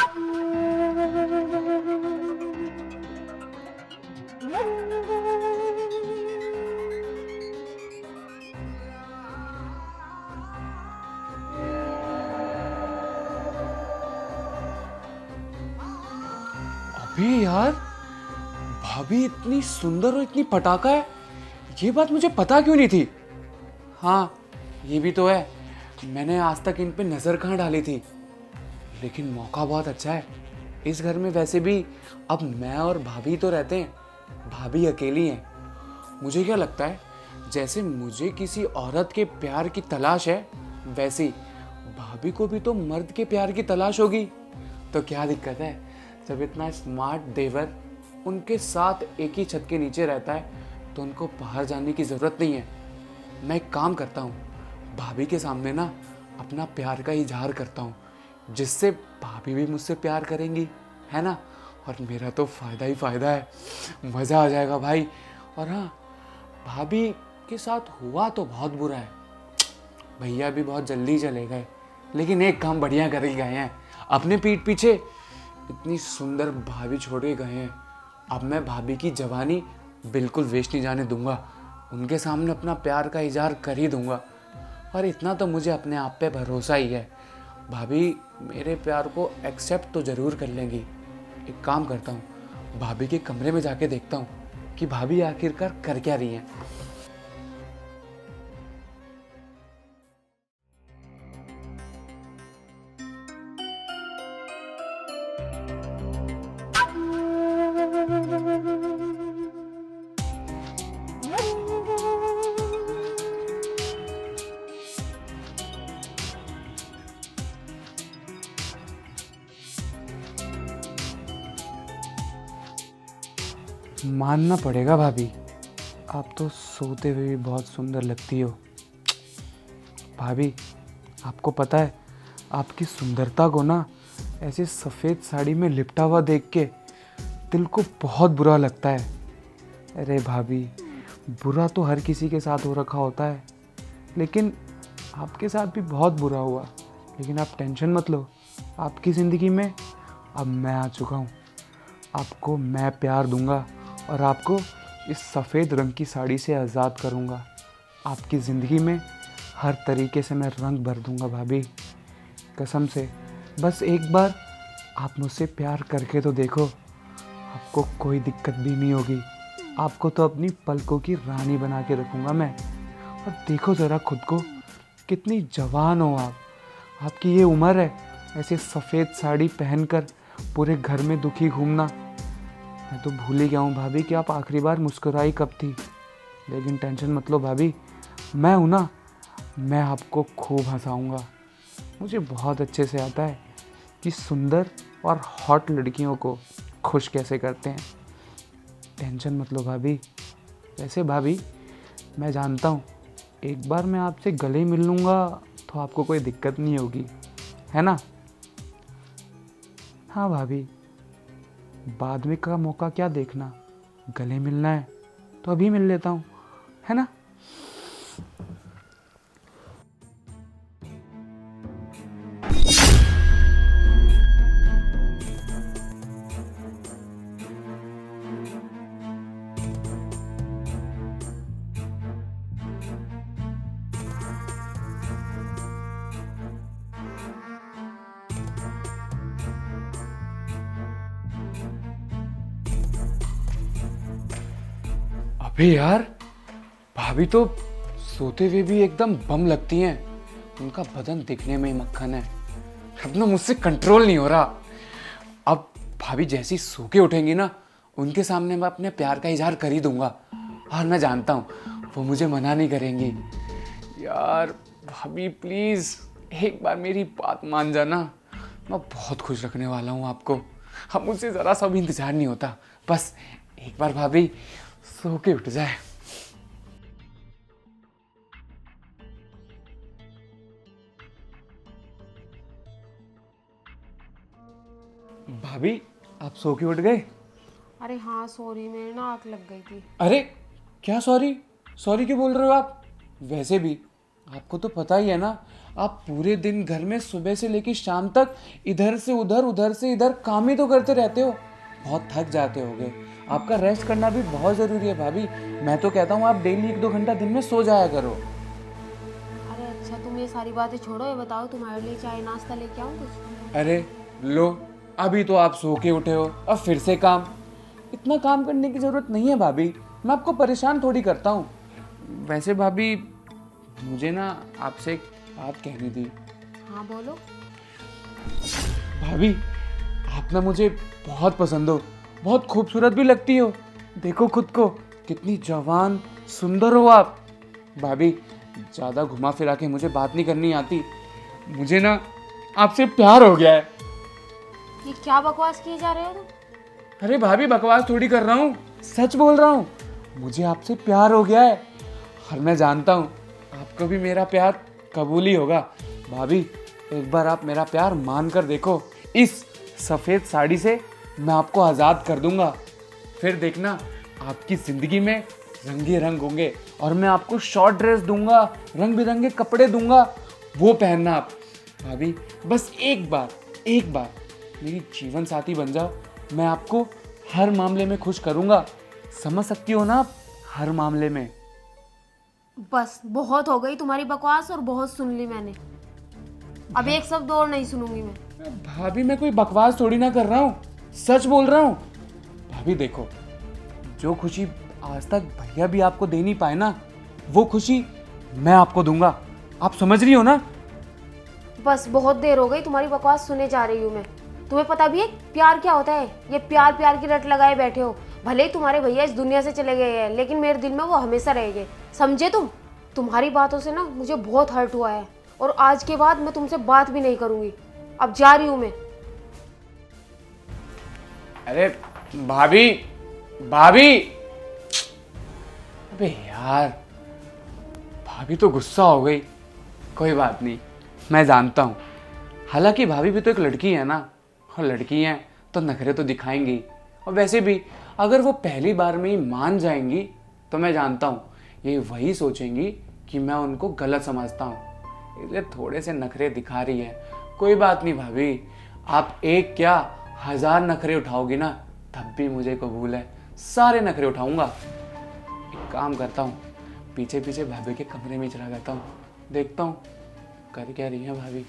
अबे यार, भाभी इतनी सुंदर और इतनी पटाखा है, ये बात मुझे पता क्यों नहीं थी। हाँ, ये भी तो है, मैंने आज तक इन पे नजर कहाँ डाली थी। लेकिन मौका बहुत अच्छा है। इस घर में वैसे भी अब मैं और भाभी तो रहते हैं, भाभी अकेली हैं। मुझे क्या लगता है, जैसे मुझे किसी औरत के प्यार की तलाश है, वैसे ही भाभी को भी तो मर्द के प्यार की तलाश होगी। तो क्या दिक्कत है, जब इतना स्मार्ट देवर उनके साथ एक ही छत के नीचे रहता है तो उनको बाहर जाने की ज़रूरत नहीं है। मैं एक काम करता हूँ, भाभी के सामने ना अपना प्यार का इजहार करता हूँ, जिससे भाभी भी मुझसे प्यार करेंगी, है ना। और मेरा तो फ़ायदा ही फ़ायदा है, मज़ा आ जाएगा भाई। और हाँ, भाभी के साथ हुआ तो बहुत बुरा है, भैया भी बहुत जल्दी चले गए, लेकिन एक काम बढ़िया कर ही गए हैं, अपने पीठ पीछे इतनी सुंदर भाभी छोड़ के गए हैं। अब मैं भाभी की जवानी बिल्कुल वेस्ट नहीं जाने दूंगा, उनके सामने अपना प्यार का इजहार कर ही दूंगा। और इतना तो मुझे अपने आप पे भरोसा ही है, भाभी मेरे प्यार को एक्सेप्ट तो ज़रूर कर लेंगी। एक काम करता हूँ, भाभी के कमरे में जाके देखता हूँ कि भाभी आखिरकार कर क्या रही हैं। मानना पड़ेगा भाभी, आप तो सोते हुए भी बहुत सुंदर लगती हो। भाभी, आपको पता है, आपकी सुंदरता को ना ऐसे सफ़ेद साड़ी में लिपटा हुआ देख के दिल को बहुत बुरा लगता है। अरे भाभी, बुरा तो हर किसी के साथ हो रखा होता है, लेकिन आपके साथ भी बहुत बुरा हुआ। लेकिन आप टेंशन मत लो, आपकी ज़िंदगी में अब मैं आ चुका हूँ। आपको मैं प्यार दूंगा और आपको इस सफ़ेद रंग की साड़ी से आज़ाद करूंगा। आपकी ज़िंदगी में हर तरीके से मैं रंग भर दूंगा भाभी, कसम से। बस एक बार आप मुझसे प्यार करके तो देखो, आपको कोई दिक्कत भी नहीं होगी। आपको तो अपनी पलकों की रानी बना के रखूंगा मैं। और देखो ज़रा खुद को, कितनी जवान हो आप। आपकी ये उम्र है ऐसे सफ़ेद साड़ी पहनकर पूरे घर में दुखी घूमना। मैं तो भूल ही गया हूँ भाभी कि आप आखिरी बार मुस्कुराई कब थी। लेकिन टेंशन मत लो भाभी, मैं हूँ ना, मैं आपको खूब हंसाऊँगा। मुझे बहुत अच्छे से आता है कि सुंदर और हॉट लड़कियों को खुश कैसे करते हैं। टेंशन मत लो भाभी। वैसे भाभी, मैं जानता हूँ एक बार मैं आपसे गले मिल लूँगा तो आपको कोई दिक्कत नहीं होगी, है ना। हाँ भाभी, बाद में का मौका क्या देखना, गले मिलना है तो अभी मिल लेता हूँ, है ना। अबे यार, भाभी तो सोते हुए भी एकदम बम लगती हैं। उनका बदन दिखने में ही मक्खन है। अब ना मुझसे कंट्रोल नहीं हो रहा। अब भाभी जैसी सो के उठेंगी ना, उनके सामने मैं अपने प्यार का इजहार कर ही दूंगा। और मैं जानता हूँ वो मुझे मना नहीं करेंगी। यार भाभी प्लीज़ एक बार मेरी बात मान जाना, मैं बहुत खुश रखने वाला हूँ आपको। अब मुझसे ज़रा सा भी इंतज़ार नहीं होता, बस एक बार भाभी सो के उठ जाए। भाभी, आप सो के उठ गए? अरे हाँ सॉरी, मेरी ना आँख लग गई थी। अरे क्या सॉरी, सॉरी क्यों बोल रहे हो आप? वैसे भी आपको तो पता ही है ना, आप पूरे दिन घर में सुबह से लेकर शाम तक इधर से उधर से इधर काम ही तो करते रहते हो। बहुत थक जाते होगे। आपका रेस्ट करना भी बहुत ज़रूरी है भाभी। मैं तो कहता हूँ आप डेली 1-2 घंटा दिन में सो जाया करो। अरे अच्छा, तुम ये सारी बातें छोड़ो, ये बताओ तुम्हारे लिए चाय नाश्ता लेके आऊँ कुछ? अरे लो, अभी तो आप सो के उठे हो, अब फिर से काम। इतना काम करने की ज़रूरत नहीं है भाभी, मैं आपको परेशान थोड़ी करता हूँ। वैसे भाभी, मुझे ना आपसे एक बात कहनी थी। हाँ बोलो। भाभी, आप ना मुझे बहुत पसंद हो, बहुत खूबसूरत भी लगती हो। देखो खुद को, कितनी जवान सुंदर हो आप। भाभी, ज़्यादा घुमा फिरा के मुझे बात नहीं करनी आती। मुझे ना आपसे प्यार हो गया है। ये क्या बकवास किए जा रहे हो तुम? अरे भाभी, बकवास थोड़ी कर रहा हूँ, सच बोल रहा हूँ। मुझे आपसे प्यार हो गया है और मैं जानता हूँ आपको भी मेरा प्यार कबूल ही होगा। भाभी, एक बार आप मेरा प्यार मान कर देखो। इस सफ़ेद साड़ी से मैं आपको आज़ाद कर दूंगा। फिर देखना, आपकी ज़िंदगी में रंगे रंग होंगे और मैं आपको शॉर्ट ड्रेस दूंगा, रंग बिरंगे कपड़े दूंगा, वो पहनना आप। भाभी, बस एक बार मेरी जीवन साथी बन जाओ। मैं आपको हर मामले में खुश करूंगा। समझ सकती हो ना आप, हर मामले में। बस बहुत हो गई तुम्हारी बकवास और बहुत सुन ली मैंने। अब एक शब्द और नहीं सुनूंगी मैं। भाभी, मैं कोई बकवास थोड़ी ना कर रहा हूँ, सच बोल रहा हूँ। भाभी देखो, जो खुशी आज तक भैया भी आपको दे नहीं पाए ना, वो खुशी मैं आपको दूंगा। आप समझ रही हो ना? बस बहुत देर हो गई तुम्हारी बकवास सुने जा रही हूँ मैं। तुम्हें पता भी है प्यार क्या होता है? ये प्यार प्यार की रट लगाए बैठे हो। भले ही तुम्हारे भैया इस दुनिया से चले गए हैं, लेकिन मेरे दिल में वो हमेशा रहेंगे। समझे तुम? तुम्हारी बातों से ना मुझे बहुत हर्ट हुआ है और आज के बाद मैं तुमसे बात भी नहीं करूंगी। अब जा रही हूँ मैं। अरे भाभी, भाभी, अबे यार, भाभी तो गुस्सा हो गई। कोई बात नहीं, मैं जानता हूँ। हालांकि भाभी भी तो एक लड़की है ना, और लड़की हैं तो नखरे तो दिखाएंगी। और वैसे भी अगर वो पहली बार में ही मान जाएंगी तो मैं जानता हूँ ये वही सोचेंगी कि मैं उनको गलत समझता हूँ, इसलिए थोड़े से नखरे दिखा रही है। कोई बात नहीं भाभी, आप एक क्या 1000 नखरे उठाओगी ना, तब भी मुझे कबूल है। सारे नखरे उठाऊंगा। एक काम करता हूँ, पीछे पीछे भाभी के कमरे में चला जाता हूँ, देखता हूँ कर क्या रही है भाभी।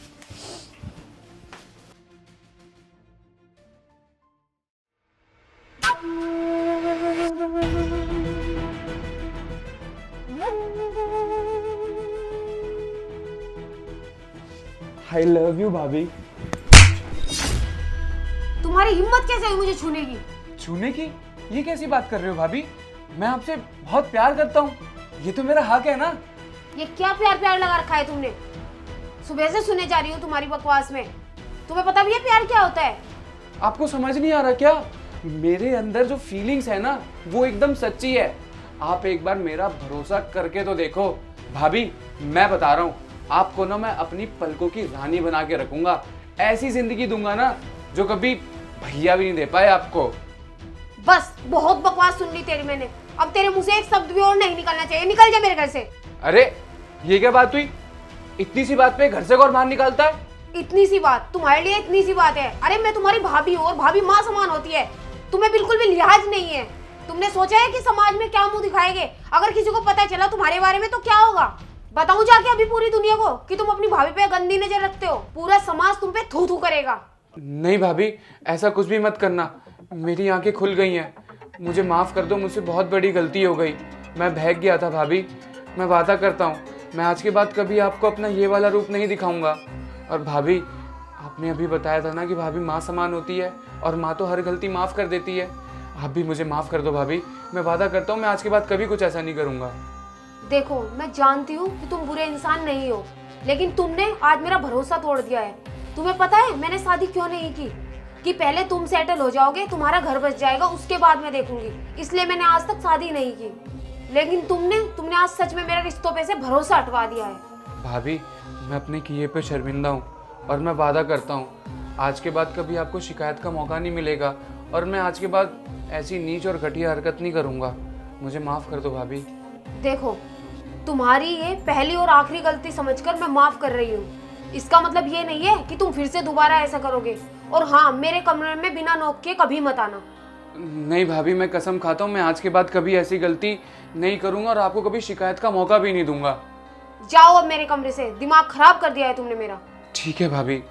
आई लव यू भाभी। तुम्हारी हिम्मत कैसे हुई मुझे छूने की? छूने की? ये कैसी बात कर रहे हो भाभी? मैं आपसे बहुत प्यार करता हूँ, ये तो मेरा हक है ना। ये क्या प्यार प्यार लगा रखा है तुमने? सुबह से सुने जा रही हूँ तुम्हारी बकवास में। तुम्हें पता भी है प्यार क्या होता है? आपको समझ नहीं आ रहा क्या? मेरे अंदर जो फीलिंग्स है ना, वो एकदम सच्ची है। आप एक बार मेरा भरोसा करके तो देखो भाभी। मैं बता रहा हूँ आपको ना, मैं अपनी पलकों की रानी बना के रखूंगा। ऐसी जिंदगी दूंगा ना जो कभी भैया भी नहीं दे पाए आपको। बस बहुत बकवास सुन ली तेरी मैंने। अब तेरे मुंह से एक शब्द भी और नहीं निकलना चाहिए। निकल जा मेरे घर से। अरे ये क्या बात हुई? इतनी सी बात पे घर से कौन बाहर निकालता है? इतनी सी बात तुम्हारे लिए इतनी सी बात है? अरे मैं तुम्हारी भाभी हूँ और भाभी माँ समान होती है। तुम्हें बिल्कुल भी लिहाज नहीं है। तुमने सोचा है कि समाज में क्या मुंह दिखाएंगे? अगर किसी को पता चला तुम्हारे बारे में तो क्या होगा? बताऊं जाके अभी पूरी दुनिया को कि तुम अपनी भाभी पे गंदी नजर रखते हो? पूरा समाज तुम पे थू थू करेगा। नहीं भाभी, ऐसा कुछ भी मत करना। मेरी आंखें खुल गई हैं, मुझे माफ़ कर दो। मुझसे बहुत बड़ी गलती हो गई, मैं बहक गया था भाभी। मैं वादा करता हूँ मैं आज के बाद कभी आपको अपना ये वाला रूप नहीं दिखाऊंगा। और भाभी, आपने अभी बताया था ना कि भाभी माँ समान होती है और माँ तो हर गलती माफ़ कर देती है। आप भी मुझे माफ़ कर दो भाभी। मैं वादा करता हूँ मैं आज के बाद कभी कुछ ऐसा नहीं करूँगा। देखो, मैं जानती हूँ कि तुम बुरे इंसान नहीं हो, लेकिन तुमने आज मेरा भरोसा तोड़ दिया है। तुम्हें पता है मैंने शादी क्यों नहीं की? कि पहले तुम सेटल हो जाओगे, तुम्हारा घर बस जाएगा, उसके बाद मैं देखूंगी। इसलिए मैंने आज तक शादी नहीं की। लेकिन तुमने आज सच में मेरे रिश्तों पे से भरोसा हटवा दिया है। भाभी, मैं अपने किए पे शर्मिंदा हूँ और मैं वादा करता हूँ आज के बाद कभी आपको शिकायत का मौका नहीं मिलेगा और मैं आज के बाद ऐसी नीच और घटिया हरकत नहीं करूँगा। मुझे माफ़ कर दो भाभी। देखो, तुम्हारी ये पहली और आखिरी गलती समझकर मैं माफ कर रही हूँ। इसका मतलब ये नहीं है कि तुम फिर से दोबारा ऐसा करोगे। और हाँ, मेरे कमरे में बिना नॉक के कभी मत आना। नहीं भाभी, मैं कसम खाता हूँ मैं आज के बाद कभी ऐसी गलती नहीं करूँगा और आपको कभी शिकायत का मौका भी नहीं दूंगा। जाओ अब मेरे कमरे से, दिमाग खराब कर दिया है तुमने मेरा। ठीक है भाभी।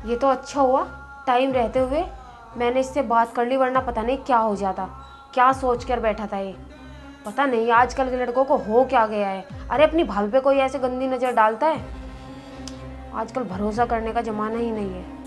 ये तो अच्छा हुआ टाइम रहते हुए मैंने इससे बात कर ली, वरना पता नहीं क्या हो जाता। क्या सोच कर बैठा था ये, पता नहीं आजकल के लड़कों को हो क्या गया है। अरे अपनी भाभी पे कोई ऐसे गंदी नज़र डालता है? आजकल भरोसा करने का जमाना ही नहीं है।